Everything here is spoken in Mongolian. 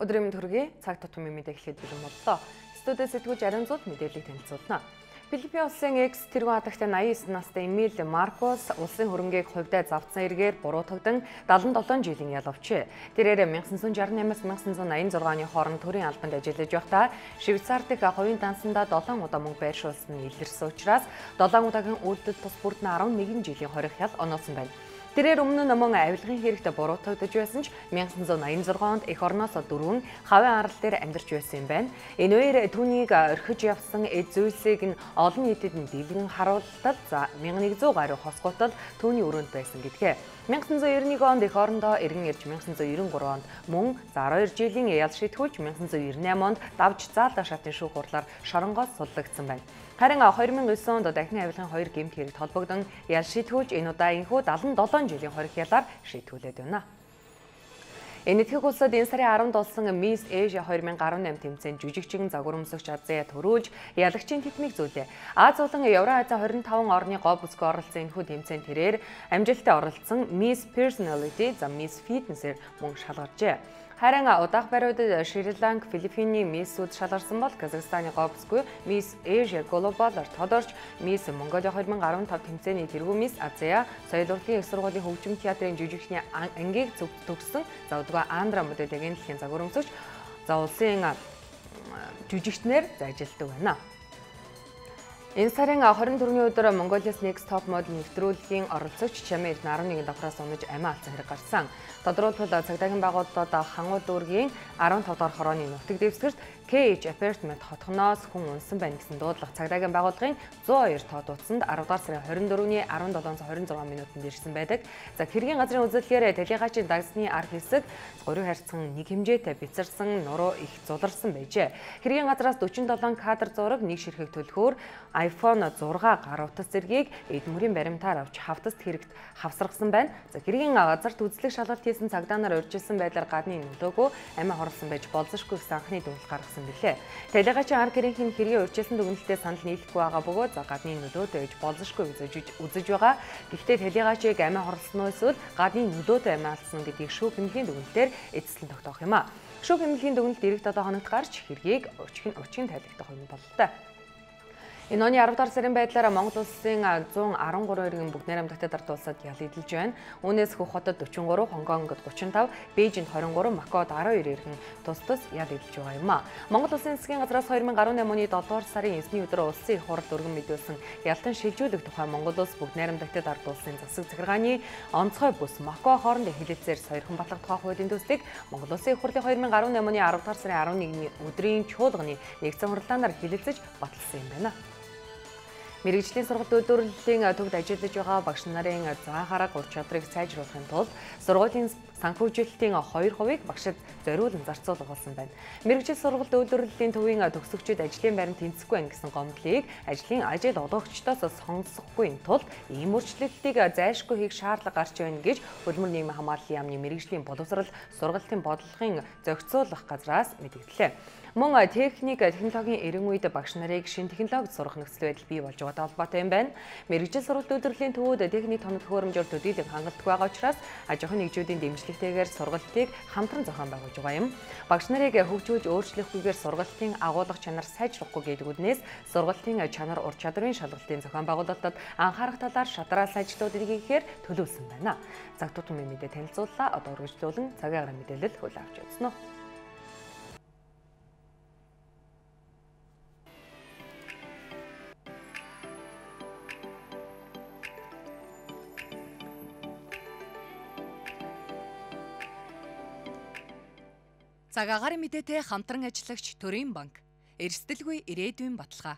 Өдрийн төргийн цаг тутмын мэдээ эхлээд бэлэн боллоо. Студиэд сэтгүүлч Ариун Зууд мэдээллийг танилцуулна. Филиппин улсын экс тэргүүн хадагтай 89 настай Эмиль Маркос улсын хөрөнгийг хувьдаа завдсан эргээр буруутгагдан 77 жилийн ял авчээ. Тэрээр 1968-аас 1986 оны хооронд төрийн албанд ажиллаж байхдаа Швейцар дахь хувийн дансанда 7 удаа мөнгө байршуулсан нь илэрсэн учраас 7 удаагийн үйлдэл тус бүрд нь 11 жилийн хорих ял оноосон байна. Тэрээр өмнө нь мөн авилгын хэрэгтээ буруутгагдж байсан ч 1986 онд эх орноос дөрвөн хавийн арал дээр амьдарч байсан юм байна. Энэ үеэр түүнийг орхиж явсан эд зүйлсийг нь олон нийтэд нь дэлгэн харуултал 1100 гаруй хосгоотол түүний өрөөнд байсан гэдгээ. 1991 онд эх орондоо иргэн ирж 1993 онд мөн 12 жилийн ял шийтгүүлж 1998 онд давж заалда шатын шүүх хурлаар шоронгоос судлагдсан байна. Харин 2009 онд дахин авилгын 2 гэмт хэрэгт холбогдсон ял шийтгүүлж энэ удаа энэхүү 77 жилийн хорих ялаар шийтгүүлээд байна. Энэтхэг улсад энэ сарын 10-нд болсон Miss Asia 2018 тэмцээнд жүжигчин загварамсагч Азия төрүүлж ялагчийн титмийг зүүлээ. Аз болон Евразиа 25 орны говь бүсгүй оролцсон энэхүү тэмцээнд тэрээр амжилттай оролцсон Miss Personality, Miss Fitness-ээр мөн шалгаржээ. Харин удаах бариудад Шри-Ланк, Филиппиний Миссүүд шалгарсан бол Казахстаны говь бүсгүй Miss Asia Global-аар тодорч Miss Mongolia 2015 тэмцээний тэргүү Miss Азия, соёл урлагийн их сургуулийн хөгжим театрын жүжигчний ангийг төгссөн завдгаа Андра модельгийн дэлхийн загварамсагч улсын жүжигчнэр ажилладаг байна. Энэ сарын 24-ний өдөр Mongolia's Next Top Model нэвтрүүлгийн оролцогч Чамаа Эрдэнэ 11 давхраас унаж амиа алдсан хэрэг гарсан. Тодорхойлбол цагтаагийн байгууллагууд хангуу дүүргийн 15 дахь хорооны нутаг дэвсгэрт KH Apartment хотхоноос хүн унсан байна гэсэн дуудлага цагтаагийн байгууллагын 102 тоо дутсанд 10 дугаар сарын 24-ний 17:26 минутанд ирсэн байдаг. За хэргийн газрын үзүүлэлгээр талигачийн дагсны ар хэсэг гурван харьцан нэг хэмжээтэй бицарсан нуруу их зуларсан байжээ. Хэргийн газраас 47 кадр зураг нэг ширхэг төлхөөр iPhone 6 гар утас зэргийг эд мөрийн баримтаар авч хавтаст хэрэгт хавсаргасан байна. За хэргийн газарт үзлэг шалгалт хийсэн цагдаа нар урьдчилсан байдлаар гадны нөлөөгөө амиа хорлсон байж болзошгүй гэсэн анхны дүгнэлт гаргасан билээ. Талигачийн ар гэрийнх нь хэргийн урьдчилсан дүгнэлтэд санал нийлэхгүй байгаа бөгөөд гадны нөлөөтэй гэж болзошгүй үзэж байгаа. Гэхдээ талигачийг амиа хорлсон эсвэл гадны нөлөөтэй амиа алдсан гэдгийг шүүх хэмнэлийн дүгнэлтээр эцэслэн тогтоох юм а. Шүүх хэмнэлийн дүгнэлт ирэх 7 хоногт гарч хэргийг өчгөн тайлбарлах юм бололтой. Энэ оны 10 дахь сарын байдлаар Монгол улсын 113 иргэн бүгд найрамдагтад ард улсад ял идэлж байна. Үүнээс Хөх хотод 43, Хонгонгод 35, Бээжинд 23, Макаод 12 иргэн тус ял идэлж байгаа юм а. Монгол улсын засгийн газраас 2018 оны 7 дугаар сарын 9-ний өдөр улсын их хурлд өргөн мэдүүлсэн ялтан шилжүүлэх тухай Монгол улс бүгд найрамдагтад ард улсын засаг захиргааны онцгой бүс Макао хоорондын хэлэлцээр сойрхон батлагдах хуулийн төслийг Монгол улсын их хурлын 2018 оны 10 дахь сарын 11-ний өдрийн чуулганы нэгдсэн хурлаанаар хэлэлцэж баталсан юм байна. Мэргэжлийн сургалт үйлдвэрлэлийн төвд ажиллаж байгаа багш нарын заахаараа ур чадрыг сайжруулахын тулд сургуулийн санхүүжилтийн 2% багшид зориулан зарцуулга болсон байна. Мэргэжил сургалт үйлдвэрлэлийн төвийн төгсөгчид ажлын байранд тэнцэхгүй ангисан гомдлыг ажил олгогчдоос сонсохгүй тулд ийм өөрчлөлтийг зайлшгүй хийх шаардлага гарч байна гэж Хөдөлмөр нийгмийн хамгааллын яамны мэргэжлийн боловсрол сургалтын бодлогын зохицуулах газраас мэдгдлээ. Мөн технологийн эрен үед багш нарыг шинэ технологид сурах нөхцөл байдал бий болж байгаатай холбоотой юм байна. Мэргэжил сургалт үйлдвэрлэлийн төвүүд техник тоног төхөөрөмжөөр төдийлөн хангалттай байгаа учраас аж ахуйн нэгжүүдийн дэмжлэгтэйгээр сургалтыг хамтран зохион байгуулж байгаа юм. Багш нарыг хөгжүүлж өөрчлөхгүйгээр сургалтын агуулга чанар сайжрахгүй гэдэг үднээс сургалтын чанар ур чадрын шалгалтын зохион байгуулалтад анхаарах талаар шатрал ажлуудыг хийхээр төлөвлөсөн байна. Цаг тутмын мэдээ танилцууллаа. Одоо үргэлжлүүлэн цагийн агаар мэдээлэл хөл авч үзсэн үү. Цаг агаарын мэдээтэй хамтран ажиллагч Төрийн банк эрсдэлгүй ирээдүйн баталгаа